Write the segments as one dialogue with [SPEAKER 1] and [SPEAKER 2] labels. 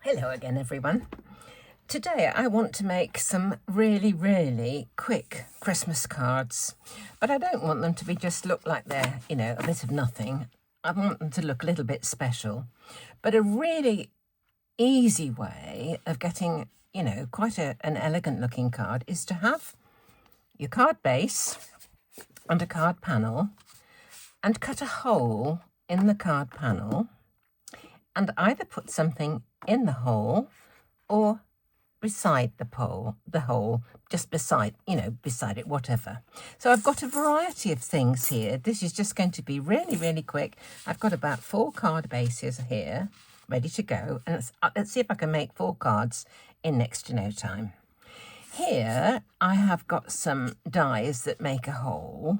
[SPEAKER 1] Hello again, everyone. Today I want to make some really quick Christmas cards, but I don't want them to be just look like they're, a bit of nothing. I want them to look a little bit special, but a really easy way of getting, quite an elegant looking card is to have your card base and a card panel and cut a hole in the card panel and either put something in the hole or beside the hole, just beside it, whatever. So I've got a variety of things here. This is just going to be really quick. I've got about 4 card bases here ready to go, and let's see if I can make 4 cards in next to no time. Here I have got some dies that make a hole,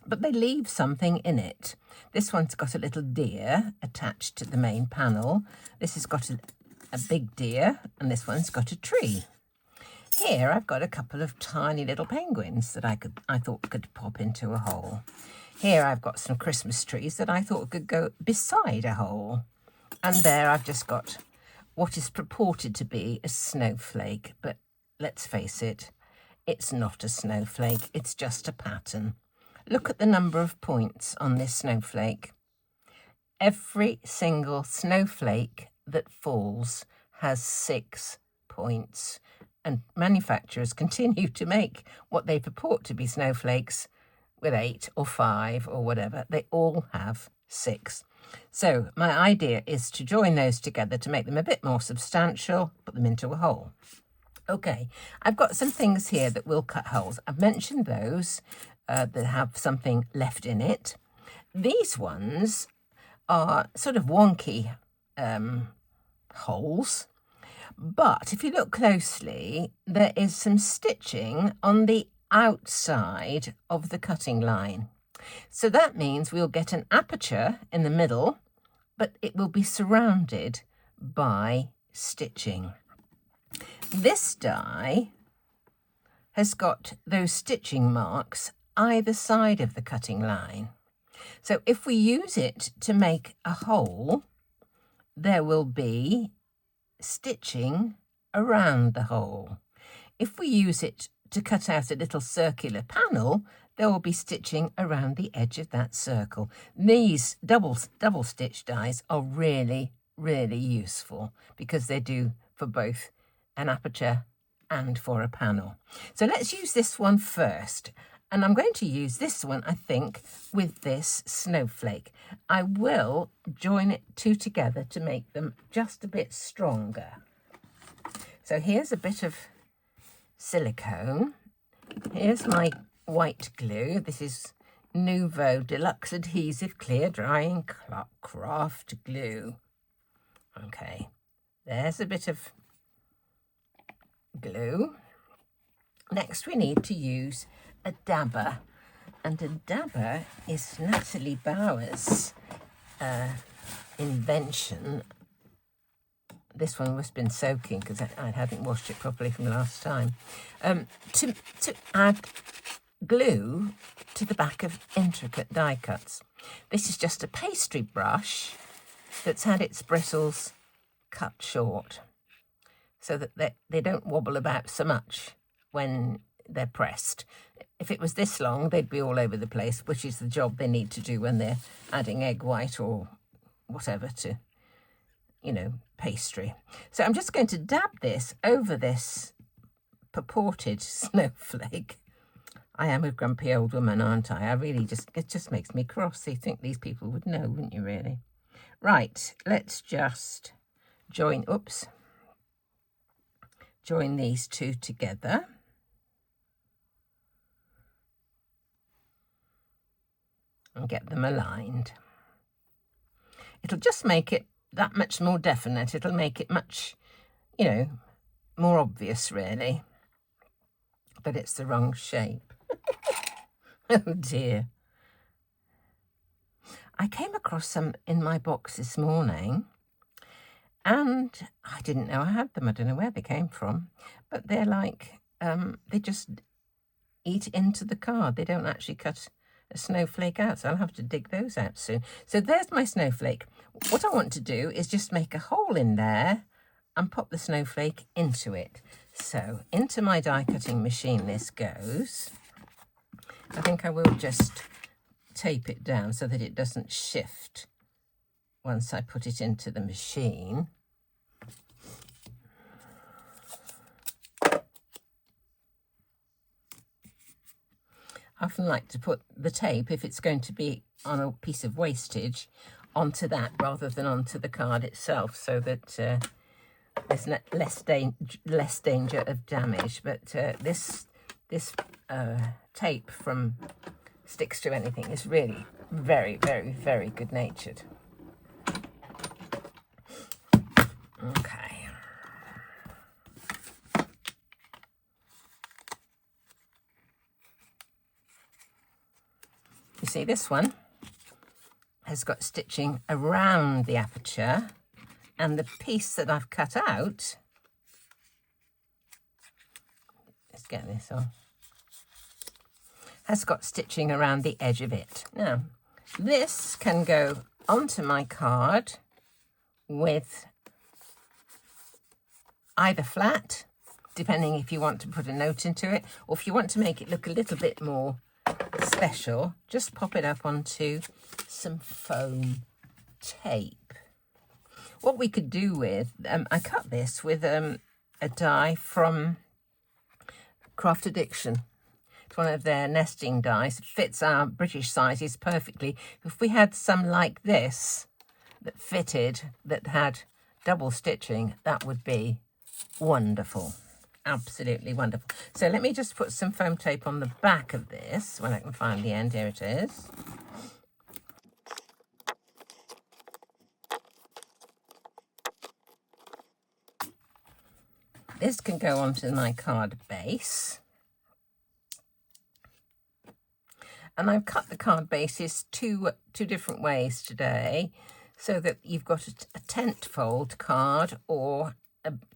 [SPEAKER 1] but they leave something in it. This one's got a little deer attached to the main panel. This has got a big deer, and this one's got a tree. Here I've got a couple of tiny little penguins that I thought could pop into a hole. Here I've got some Christmas trees that I thought could go beside a hole. And there I've just got what is purported to be a snowflake, but let's face it, it's not a snowflake, it's just a pattern. Look at the number of points on this snowflake. Every single snowflake that falls has 6 points, and manufacturers continue to make what they purport to be snowflakes with 8 or 5 or whatever. They all have 6. So my idea is to join those together to make them a bit more substantial, put them into a hole. Okay, I've got some things here that will cut holes. I've mentioned those that have something left in it. These ones are sort of wonky holes, but if you look closely, there is some stitching on the outside of the cutting line. So that means we'll get an aperture in the middle, but it will be surrounded by stitching. This die has got those stitching marks either side of the cutting line. So if we use it to make a hole, there will be stitching around the hole. If we use it to cut out a little circular panel, there will be stitching around the edge of that circle. These double stitch dies are really useful because they do for both an aperture and for a panel. So let's use this one first. And I'm going to use this one, I think, with this snowflake. I will join it 2 together to make them just a bit stronger. So here's a bit of silicone. Here's my white glue. This is Nouveau Deluxe Adhesive Clear Drying Craft Glue. Okay, there's a bit of glue. Next we need to use a dabber, and a dabber is Natalie Bauer's invention. This one must have been soaking because I hadn't washed it properly from last time. To add glue to the back of intricate die cuts. This is just a pastry brush that's had its bristles cut short so that they don't wobble about so much when they're pressed. If it was this long, they'd be all over the place, which is the job they need to do when they're adding egg white or whatever to, pastry. So I'm just going to dab this over this purported snowflake. I am a grumpy old woman, aren't I? It just makes me cross. You think these people would know, wouldn't you, really? Right, let's just join these 2 together. And get them aligned. It'll just make it that much more definite. It'll make it much, more obvious, really, that it's the wrong shape. Oh dear. I came across some in my box this morning, and I didn't know I had them. I don't know where they came from, but they're like, they just eat into the card. They don't actually cut a snowflake out, so I'll have to dig those out soon. So there's my snowflake. What I want to do is just make a hole in there and pop the snowflake into it. So into my die cutting machine this goes. I think I will just tape it down so that it doesn't shift once I put it into the machine. I often like to put the tape, if it's going to be on a piece of wastage, onto that rather than onto the card itself, so that there's less danger of damage. But this tape from Sticks to Anything is really very, very, very good natured. Okay. You see, this one has got stitching around the aperture, and the piece that I've cut out, let's get this on, has got stitching around the edge of it. Now, this can go onto my card with either flat, depending if you want to put a note into it, or if you want to make it look a little bit more special, just pop it up onto some foam tape. What we could do with, I cut this with a die from Craft Addiction. It's one of their nesting dies. It fits our British sizes perfectly. If we had some like this that fitted, that had double stitching, that would be wonderful. Absolutely wonderful. So let me just put some foam tape on the back of this when I can find the end. Here it is. This can go onto my card base. And I've cut the card bases two different ways today, so that you've got a tent fold card, or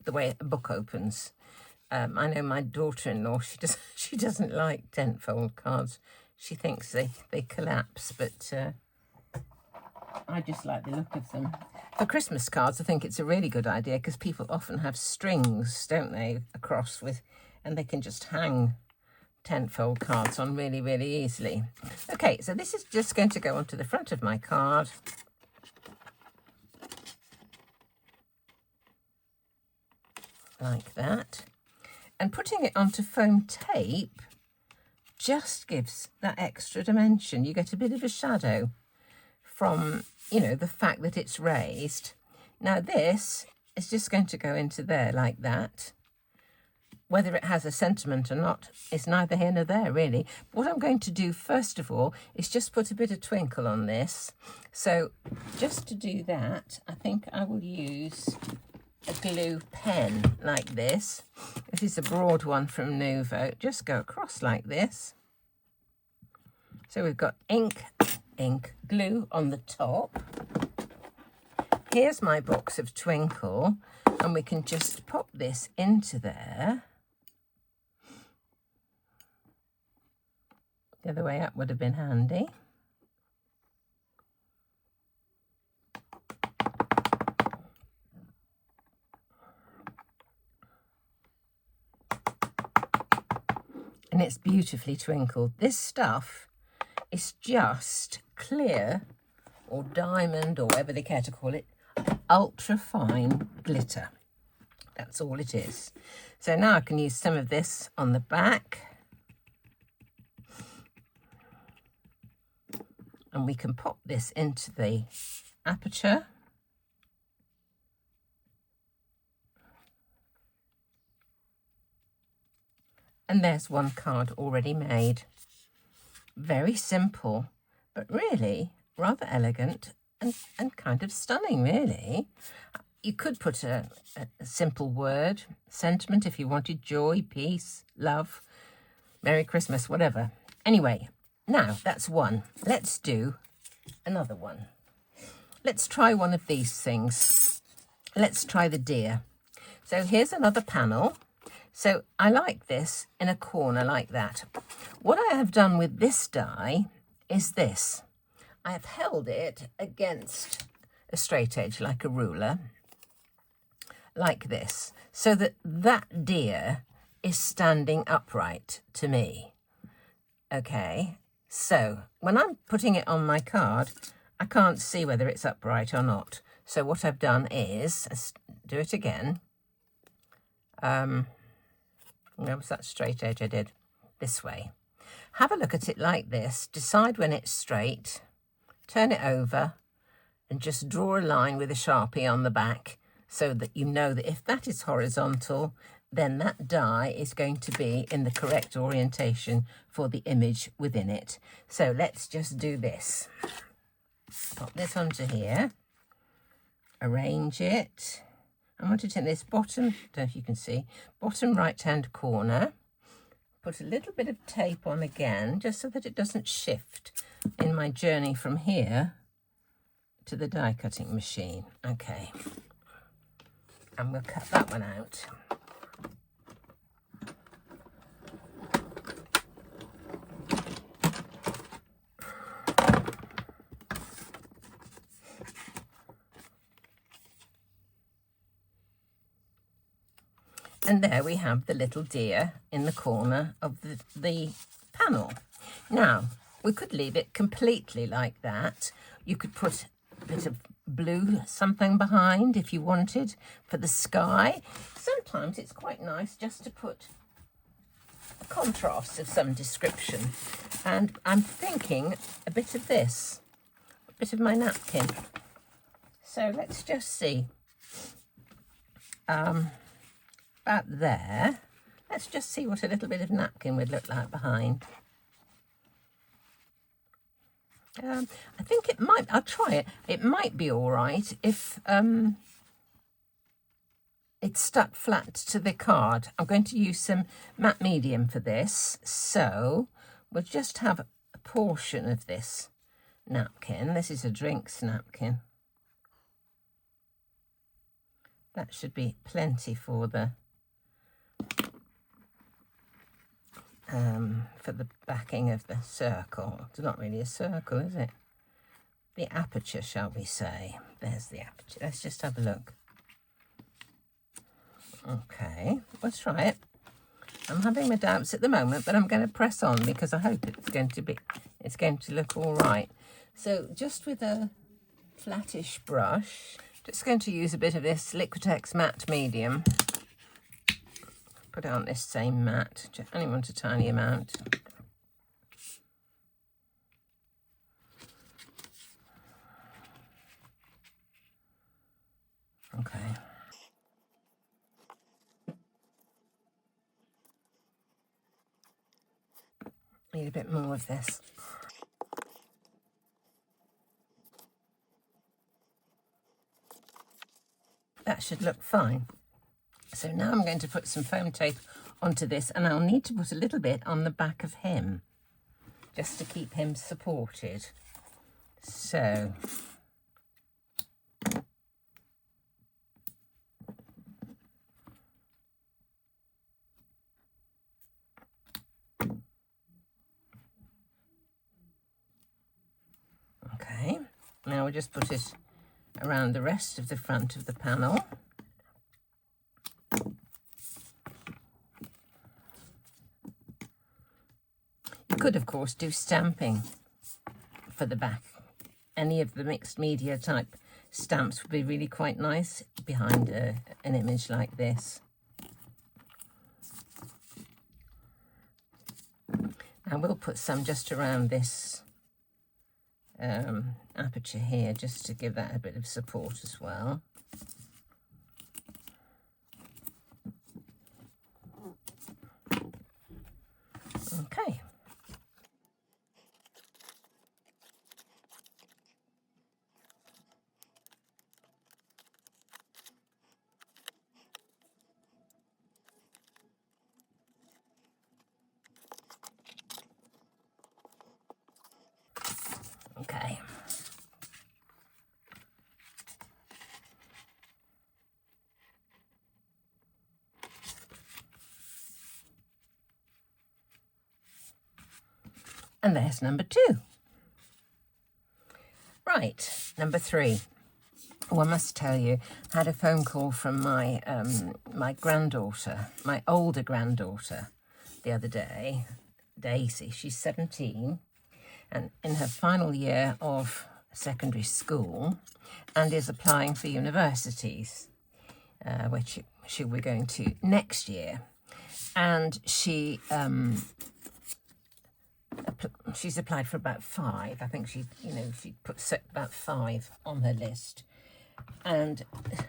[SPEAKER 1] the way a book opens. I know my daughter-in-law, she doesn't like tent fold cards. She thinks they collapse, but I just like the look of them. For Christmas cards, I think it's a really good idea, because people often have strings, don't they, across with, and they can just hang tent fold cards on really, really easily. Okay, so this is just going to go onto the front of my card. Like that. And putting it onto foam tape just gives that extra dimension. You get a bit of a shadow from, you know, the fact that it's raised. Now this is just going to go into there like that. Whether it has a sentiment or not is neither here nor there, really. What I'm going to do first of all is just put a bit of twinkle on this. So just to do that, I think I will use a glue pen like this. This is a broad one from Nuvo. Just go across like this. So we've got ink, glue on the top. Here's my box of twinkle, and we can just pop this into there. The other way up would have been handy. And it's beautifully twinkled. This stuff is just clear, or diamond, or whatever they care to call it, ultra fine glitter. That's all it is. So now I can use some of this on the back. And we can pop this into the aperture. And there's one card already made. Very simple, but really rather elegant and kind of stunning, really. You could put a simple word, sentiment, if you wanted: joy, peace, love, Merry Christmas, whatever. Anyway, now that's one. Let's do another one. Let's try one of these things. Let's try the deer. So here's another panel. So I like this in a corner like that. What I have done with this die is this. I have held it against a straight edge like a ruler, like this, so that that deer is standing upright to me. Okay, so when I'm putting it on my card, I can't see whether it's upright or not. So what I've done is, let's do it again. Where was that straight edge I did? This way. Have a look at it like this, decide when it's straight, turn it over, and just draw a line with a Sharpie on the back so that you know that if that is horizontal, then that die is going to be in the correct orientation for the image within it. So let's just do this. Pop this onto here, arrange it. I want it in this bottom, don't know if you can see, bottom right-hand corner. Put a little bit of tape on again, just so that it doesn't shift in my journey from here to the die cutting machine. Okay, and we'll cut that one out. And there we have the little deer in the corner of the panel. Now, we could leave it completely like that. You could put a bit of blue something behind if you wanted for the sky. Sometimes it's quite nice just to put a contrast of some description. And I'm thinking a bit of this, a bit of my napkin. So let's just see. About there. Let's just see what a little bit of napkin would look like behind. I think it might, I'll try it. It might be all right if it's stuck flat to the card. I'm going to use some matte medium for this. So we'll just have a portion of this napkin. This is a drinks napkin. That should be plenty for the backing of the circle. It's not really a circle, is it? The aperture, shall we say. There's the aperture. Let's just have a look. Okay, let's try it. I'm having my doubts at the moment, but I'm going to press on because I hope it's going to look all right. So just with a flattish brush, just going to use a bit of this Liquitex matte medium. Put it on this same mat, I only want a tiny amount. Okay. Need a bit more of this. That should look fine. So now I'm going to put some foam tape onto this, and I'll need to put a little bit on the back of him just to keep him supported. So okay, now we'll just put it around the rest of the front of the panel. You could, of course, do stamping for the back. Any of the mixed media type stamps would be really quite nice behind an image like this. I will put some just around this aperture here, just to give that a bit of support as well. Okay. Okay. And there's number 2. Right, number 3. Oh, I must tell you, I had a phone call from my my granddaughter, my older granddaughter, the other day, Daisy. She's 17 and in her final year of secondary school and is applying for universities, which she'll be going to next year. And she's applied for about 5. I think she put about 5 on her list. And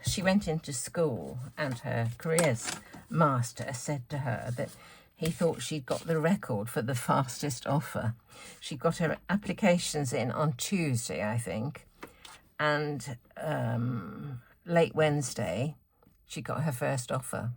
[SPEAKER 1] she went into school and her careers master said to her that he thought she'd got the record for the fastest offer. She got her applications in on Tuesday, I think, and late Wednesday she got her first offer,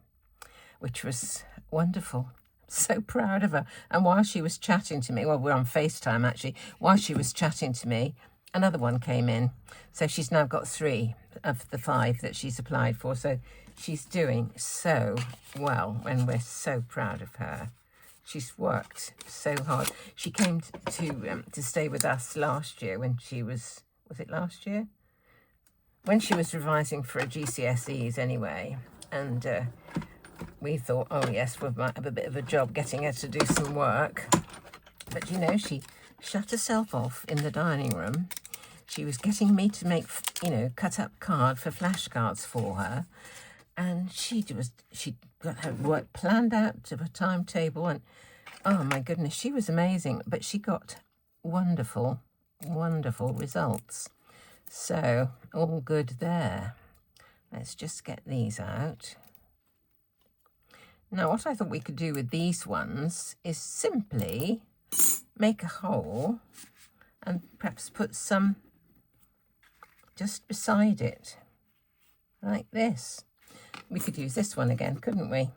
[SPEAKER 1] which was wonderful. So proud of her. And while she was chatting to me, well, we're on FaceTime actually, while she was chatting to me, another one came in. So she's now got 3 of the 5 that she's applied for. So she's doing so well and we're so proud of her. She's worked so hard. She came to stay with us last year when she was it last year? When she was revising for a GCSEs anyway. And we thought, oh yes, we might have a bit of a job getting her to do some work. But you know, she shut herself off in the dining room. She was getting me to make, cut up card for flashcards for her. And she got her work planned out to a timetable. And oh my goodness, she was amazing. But she got wonderful, wonderful results. So all good there. Let's just get these out. Now, what I thought we could do with these ones is simply make a hole and perhaps put some just beside it, like this. We could use this one again, couldn't we?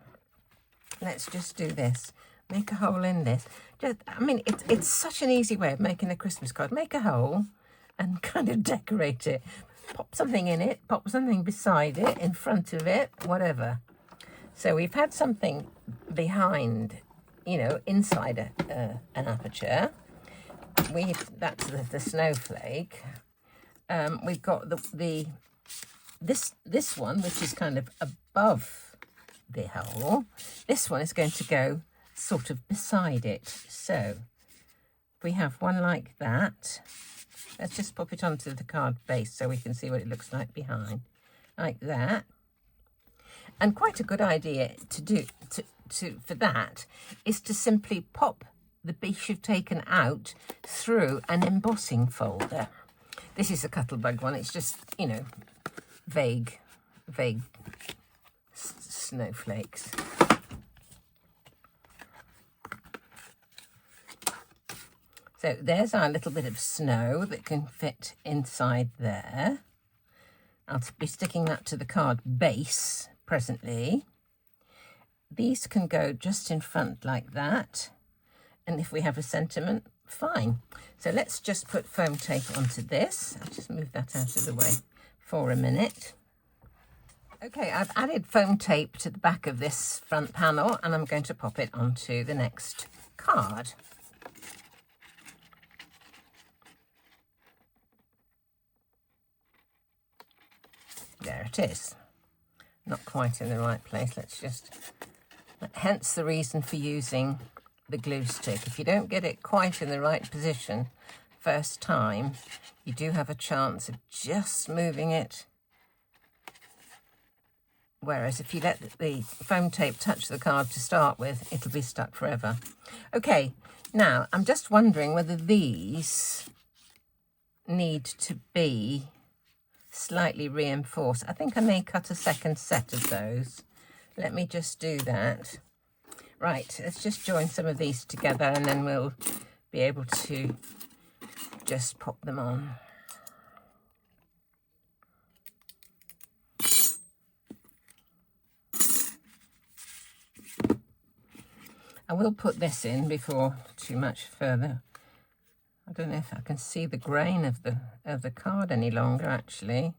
[SPEAKER 1] Let's just do this. Make a hole in this. It's such an easy way of making a Christmas card. Make a hole and kind of decorate it. Pop something in it, pop something beside it, in front of it, whatever. So we've had something behind, inside an aperture. That's the snowflake. We've got this one, which is kind of above the hole. This one is going to go sort of beside it. So if we have one like that, let's just pop it onto the card base so we can see what it looks like behind, like that. And quite a good idea to do for that is to simply pop the piece you've taken out through an embossing folder. This is a Cuttlebug one. It's just, vague snowflakes. So there's our little bit of snow that can fit inside there. I'll be sticking that to the card base presently. These can go just in front like that. And if we have a sentiment, fine. So let's just put foam tape onto this. I'll just move that out of the way for a minute. Okay, I've added foam tape to the back of this front panel and I'm going to pop it onto the next card. There it is. Not quite in the right place. Hence the reason for using the glue stick. If you don't get it quite in the right position first time, you do have a chance of just moving it. Whereas if you let the foam tape touch the card to start with, it'll be stuck forever. Okay, now I'm just wondering whether these need to be slightly reinforced. I think I may cut a second set of those. Let me just do that. Right, let's just join some of these together and then we'll be able to just pop them on. I will put this in before too much further. I don't know if I can see the grain of the card any longer, actually.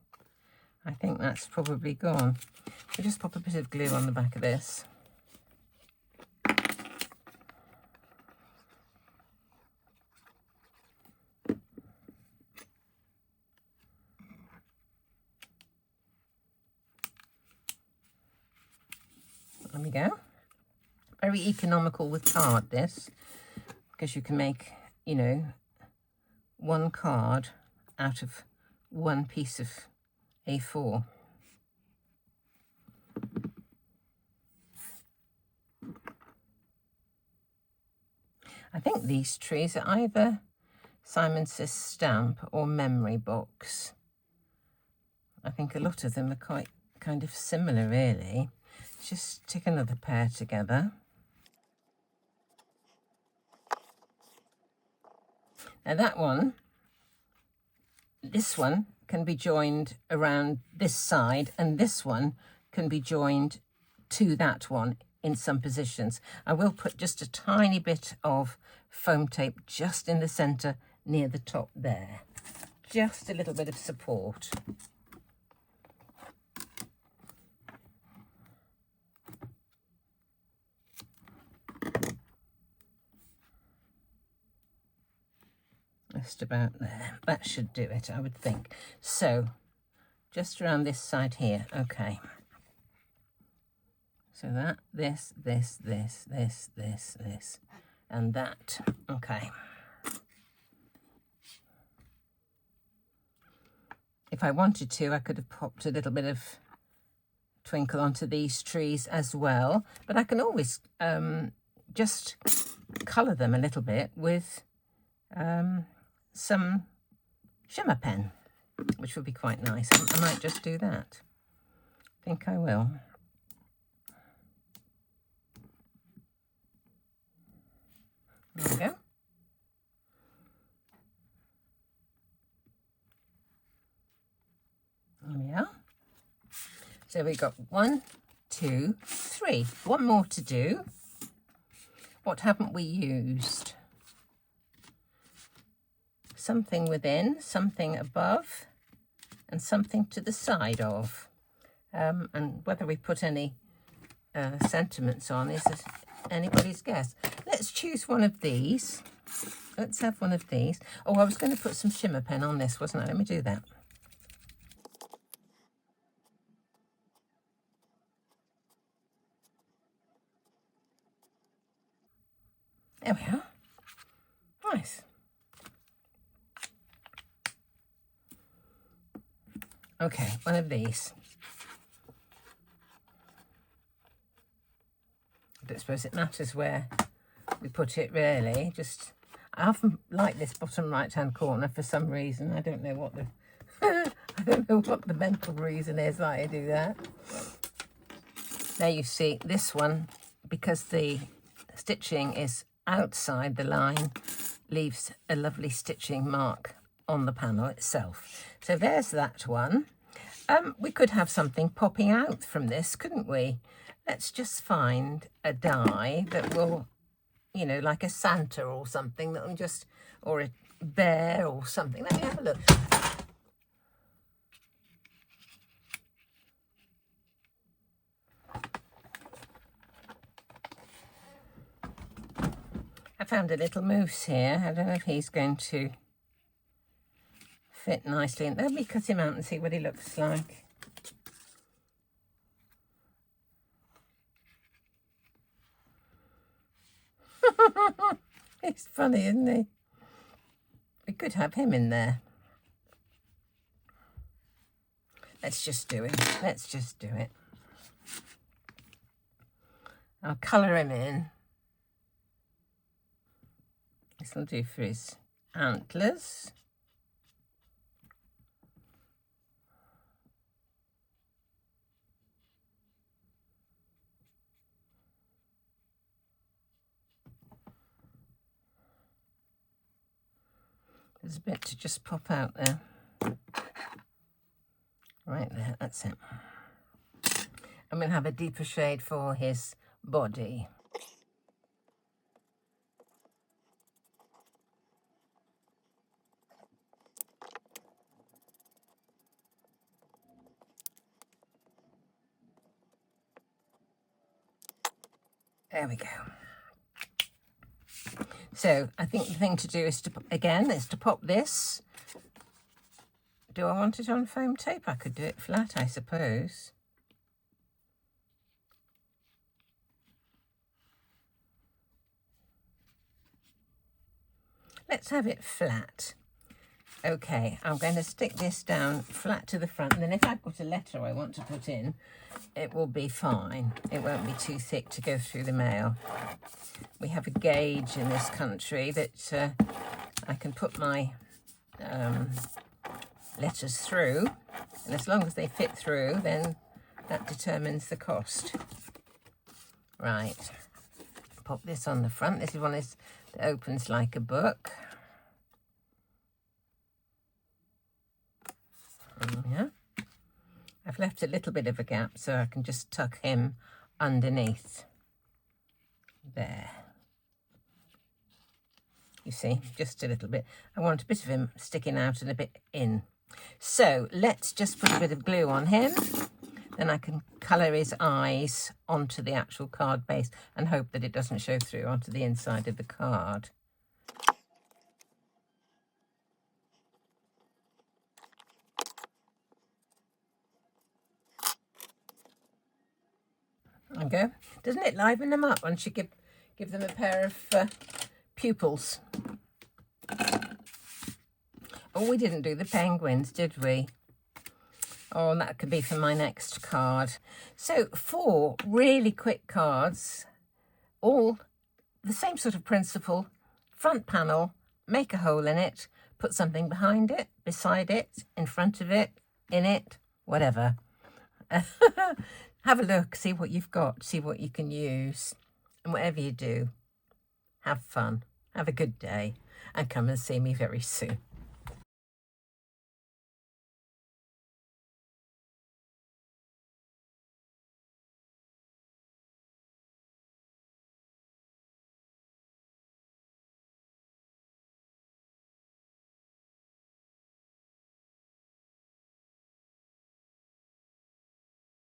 [SPEAKER 1] I think that's probably gone. We'll just pop a bit of glue on the back of this. we go. Very economical with card, this, because you can make, you know, one card out of one piece of A4. I think these trees are either Simon Says stamp or memory box. I think a lot of them are quite kind of similar, really. Just stick another pair together. Now that one, this one can be joined around this side, and this one can be joined to that one in some positions. I will put just a tiny bit of foam tape just in the centre near the top there. Just a little bit of support. Just about there. That should do it, I would think. So, just around this side here. Okay. So that, this, and that. Okay. If I wanted to, I could have popped a little bit of twinkle onto these trees as well. But I can always just colour them a little bit with some shimmer pen, which would be quite nice. I might just do that. I think I will. There we go. There we are. So we've got 1, 2, 3. One more to do. What haven't we used? Something within, something above, and something to the side of. And whether we put any sentiments on is anybody's guess. Let's choose one of these. Let's have one of these. Oh, I was going to put some shimmer pen on this, wasn't I? Let me do that. There we are. Nice. Okay, one of these. I don't suppose it matters where we put it, really. Just, I often like this bottom right-hand corner for some reason. I don't know what the I don't know what the mental reason is why I do that. There you see this one, because the stitching is outside the line, leaves a lovely stitching mark on the panel itself. So there's that one. We could have something popping out from this, couldn't we? Let's just find a die that will, you know, like a Santa or something, that will just, or a bear or something. Let me have a look. I found a little moose here. I don't know if he's going to fit nicely. Let me cut him out and see what he looks like. He's funny, isn't he? We could have him in there. Let's just do it. Let's just do it. I'll colour him in. This will do for his antlers. There's a bit to just pop out there. Right there, that's it. I'm going to have a deeper shade for his body. There we go. So I think the thing to do is to, again, is to pop this. Do I want it on foam tape? I could do it flat, I suppose. Let's have it flat. Okay, I'm going to stick this down flat to the front, and then if I've got a letter I want to put in, it will be fine. It won't be too thick to go through the mail. We have a gauge in this country that I can put my letters through, and as long as they fit through, then that determines the cost. Right, pop this on the front. This is one that opens like a book. Yeah, I've left a little bit of a gap so I can just tuck him underneath. There. You see, just a little bit. I want a bit of him sticking out and a bit in. So let's just put a bit of glue on him. Then I can colour his eyes onto the actual card base and hope that it doesn't show through onto the inside of the card. There we go. Doesn't it liven them up once you give them a pair of pupils? Oh, we didn't do the penguins, did we? Oh, that could be for my next card. So 4 really quick cards, all the same sort of principle. Front panel, make a hole in it, put something behind it, beside it, in front of it, in it, whatever. Have a look, see what you've got, see what you can use. And whatever you do, have fun, have a good day, and come and see me very soon.